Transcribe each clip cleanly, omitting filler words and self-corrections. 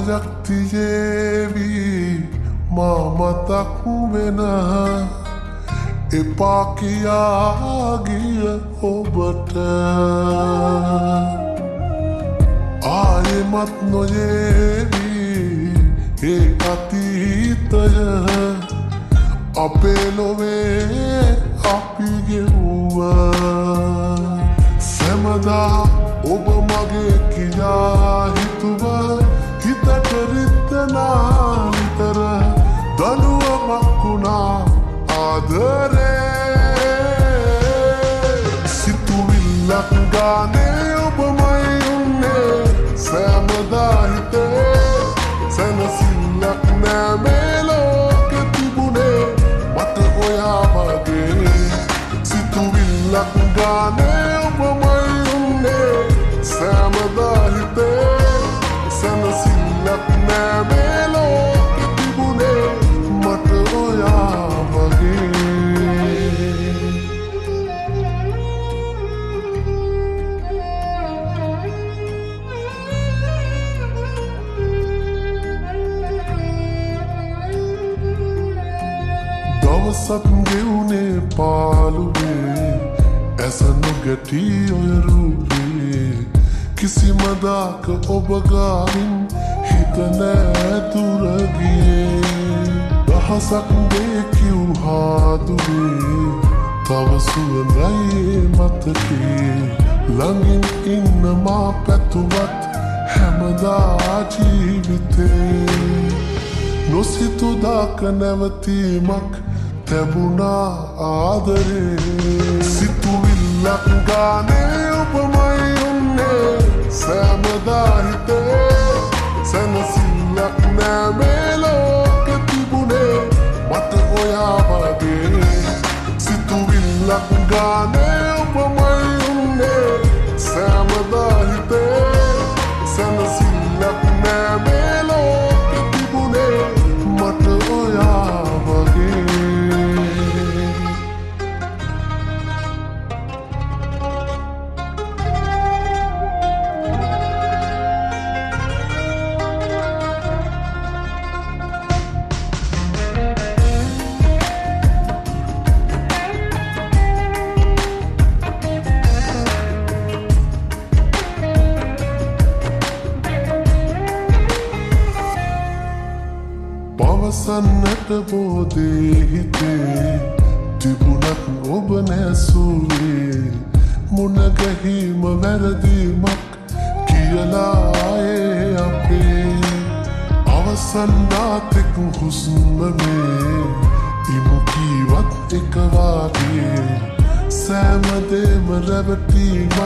කාලයක් තියේවි මා මතක් වෙන එපා කියා ගිය ඔබට ආයෙමත් නොයේවි ඒ අතීතය අපේ ලොවේ අපි ගෙවුවා සැමදා ඔබ මගේ කියා හිතුව හිතට රිද්දනා නිතර දනුවමක් වුණා ආදරේ සිතුවිල්ලක් ගානේ ඔබමයි උන්නේ සැමදා හිතේ සැනසිල්ලක් නෑ මේ ලෝකෙ තිබුණේ මට ඔයා වගේ සිතුවිල්ලක් ගානේ ඔබමයි උන්නේ සැමදා හිතේ සැනසිල්ලක් නෑ මේ ලෝකෙ තිබුණේ මට ඔයා වගේ දවසක් ගෙවුනේ පාළුවේ ඇස නොගැටි ඔය රූපේ කිසිම දාක ඔබ ගාමින් හිත නෑ දුර ගියේ දහසක් දේ කිව්හාදුවේ තව සුවඳයි මතකේ ළඟින් ඉන්න මා පැතුවත් හැමදා ජීවිතේ නොසිතු දාක නැවතීමක් තැබුණා ආදරේ සිතුවිල්ලක් ගානේ ඔබමයි උන්නේ සැමදා හිතේ සැනසිල්ලක් නෑ මේ ලෝකෙ තිබුණේ මට ඔයා වගේ සිතුවිල්ලක් ගානේ ඔබමයි උන්නේ සැමදා හිතේ සැනසිල්ලක් නෑ මේ ලෝකෙ තිබුණේ මට ඔයා වගේ පවසන්නට බෝදේ හිතේ තිබුණත් ඔබ නැසුවේ මුණ ගැහිම වැරදීමක් කියලායේ අපේ අවසන්නාතෙක් හුස්මමේ ඉමු කීවත් එකවාගේ සෑමදේම රැවටීමක්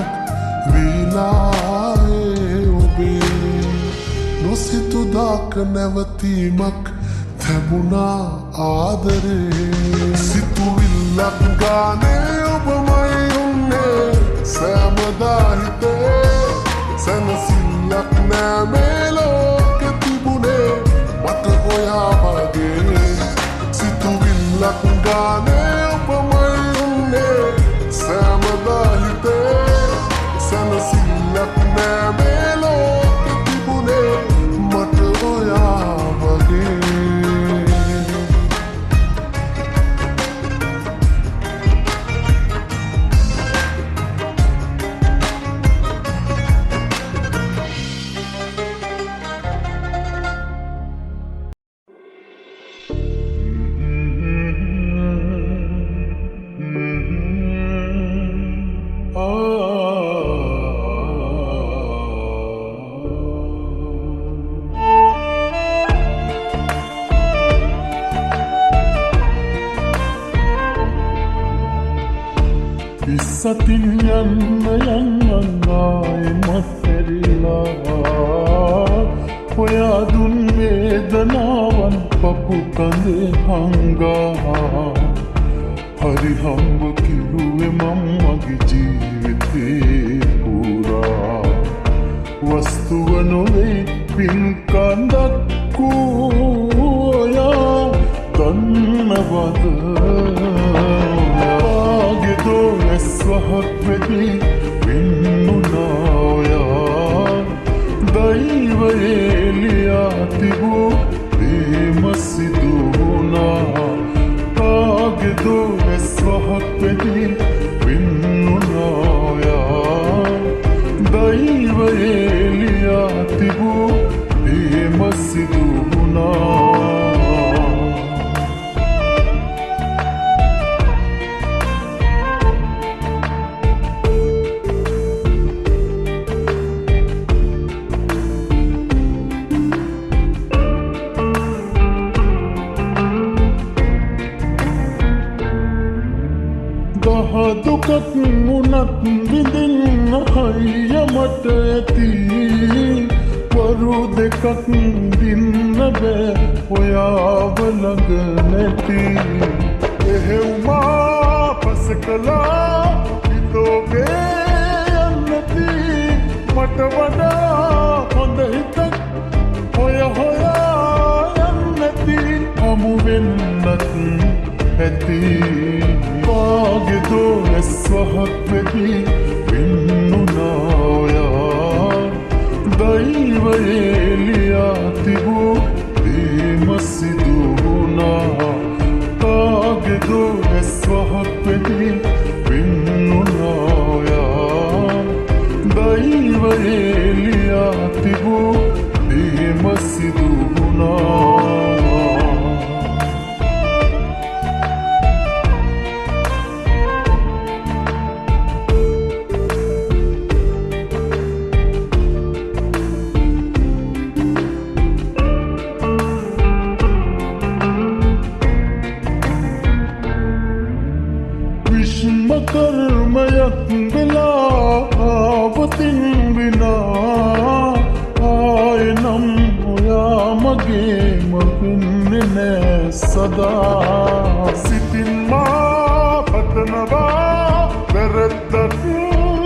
වීලායේ ඔබේ නොසිතු දාක නැවතීමක් තැබුණා ආදරේ සිතුවිල්ලක් ගානේ ඔබමයි උන්නේ සැමදා හිතේ සැනසිල්ලක් නෑ මේ ලෝකෙ තිබුණේ මට ඔයා වගේ සිතුවිල්ලක් ගානේ ඔබමයි උන්නේ සැමදා හිතේ සැනසිල්ලක් නෑ මේ ලෝකෙ තිබුණේ මට ඔයා වගේ සතින් යන්න ආයෙමත් ඇරිලා ඔයා දුන් වේදනාවන් පපු කඳේ හංගා හරි හම්බ කිව්වේ මම මගේ ජීවිතේ පුරා වස්තුව නොවේ පින්කන්දක් ඔයා දන්නවද ස්වහක් වෙති වෙන්නුනායා දෛවයේලියා තිබූ ප්‍රේම සිදු වුණා කාගෙදෝ ඇස් වහක් වැදී වෙන්නුනායා දෛවයේ ලියා තිබූ ප්‍රේම සිදු වුණා දුකක් මුණත් විඳින්න හයිය මට ඇති වරු දෙකක් දින්න බෑ ඔයාව ළඟ නැති එහෙව්මා පස කළා හිතෝගේ යන්නති මට වඩා හොඳ හිතක් හොය හොයා යන්නති හමු වෙන්නත් ඇති කාගෙදෝ ඇස් වහක් වැදී වෙන්නුනායා දෛවයේ ලියා තිබූ ප්‍රේම සිදු වුණා කාගෙදෝ ඇස් වහක් වැදී වෙන්නුනායා දෛවයේ ලියා තිබූ ප්‍රේම සිදු වුණා कर्मयक बिला आवतिन बिना आयनम होया मगे मपिन्ने सदा सितिन मा पतनवा दरदक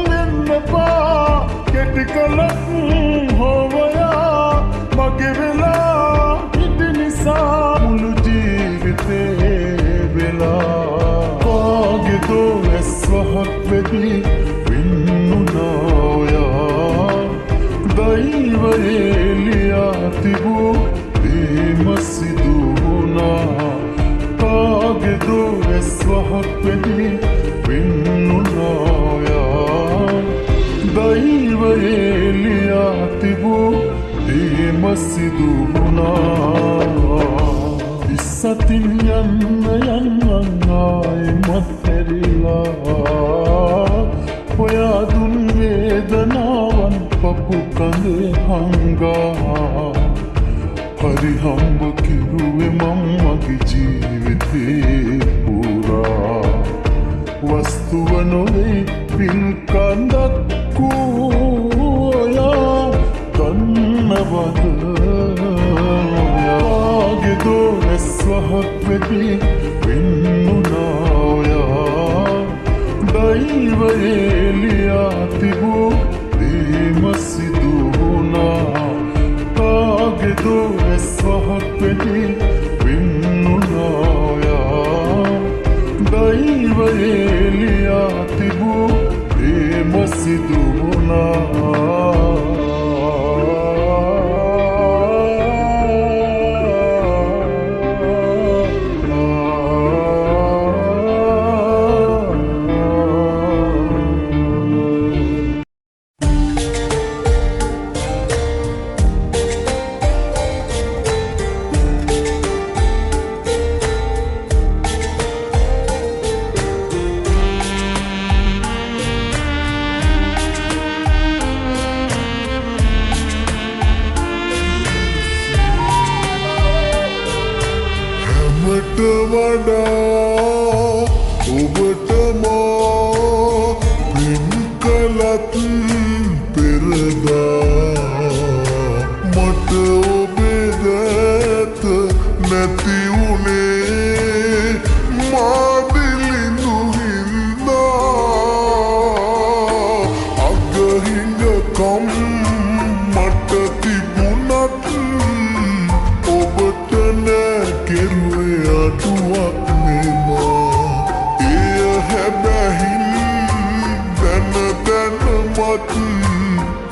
निन्नपा केटिकलक होवया मगे बिला इतनिसा मुलु जीविते बिला කාගෙදෝ ඇස් වහක් වැදී වෙන්නුනායා දෛවයේ ලියා තිබූ ප්‍රේම සිදු වුණා කාගෙදෝ ඇස් වහක් වැදී වෙන්නුනායා දෛවයේ ලියා තිබූ ප්‍රේම සිදු වුණා ඉස්සතින් යන්න ආයෙමත් හැරිලා ඔයා දුන් වේදනාවන් පපු කඳේ හංගා හරි හම්බ කිරුවේ මං මගේ ජීවිතේ පුරා වස්තුව නොවේ පින් කඳක් ඔයා දන්නවද කාගෙදෝ ඇස් වහක් වැදී වෙන්නුනායා දෛවයේ ලියා තිබූ ප්‍රේම සිදු වුණා කාගෙදෝ ඇස් වහක් වැදී වෙන්නුනායා දෛවයේ ලියා තිබූ ප්‍රේම සිදු වුණා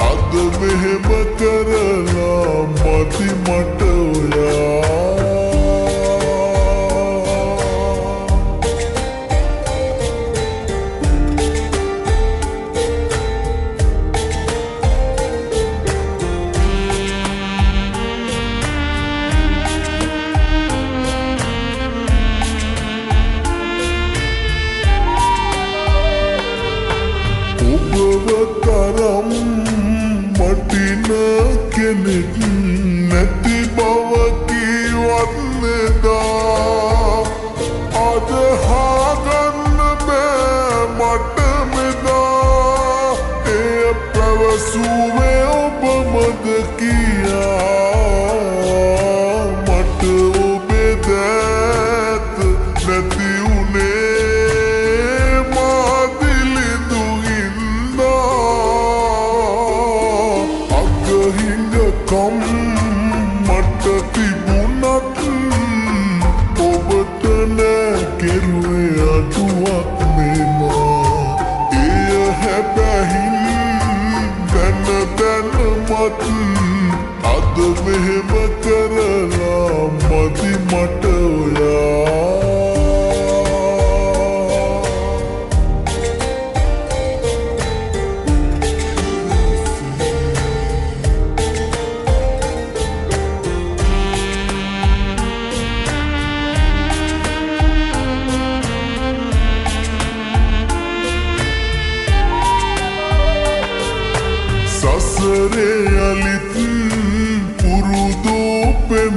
අද මෙහෙම කරලා මති මට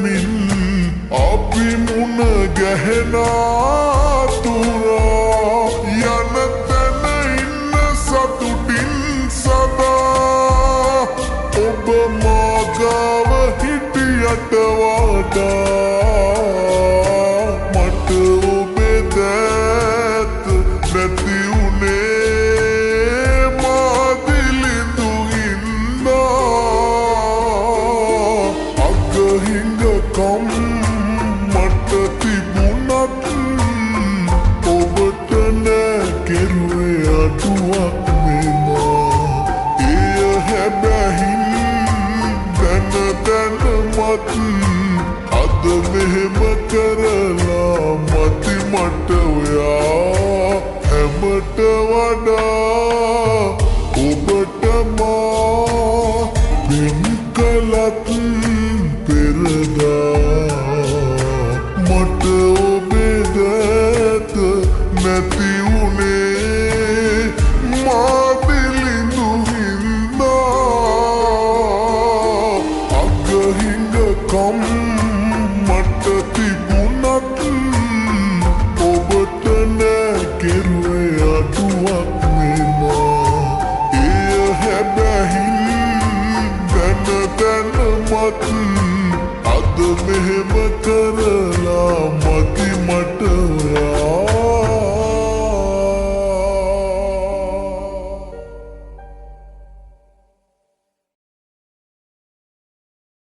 බලමින් අපි මුණ ගැහෙනා තුරා යන තැන ඉන්න සතුටින් සදා ඔබ මාගාව හිටියට වඩා මට ඔබේ දෑත් නැති උනේ මා දිලිඳු හින්දා අගහිඟකම් මට තිබුණත් ඔබට නෑ කෙරුවේ අඩුවක් මෙමා එය හැබැහින් දැන දැනමත් අද මෙහෙම කරලා මති මට ඔයා හැමට වඩා ඔබට මා වෙන් කළත් පෙරදා මට ඔබේ දෑත නැති උනේ මා දිලිඳු හින්දා අගහිඟකම් මට තිබුණත් ඔබට නෑ කෙරුවේ අඩුවක් මෙමා එය හැබැහින් දැන දැනමත් අද මෙහෙම කරලා මති මට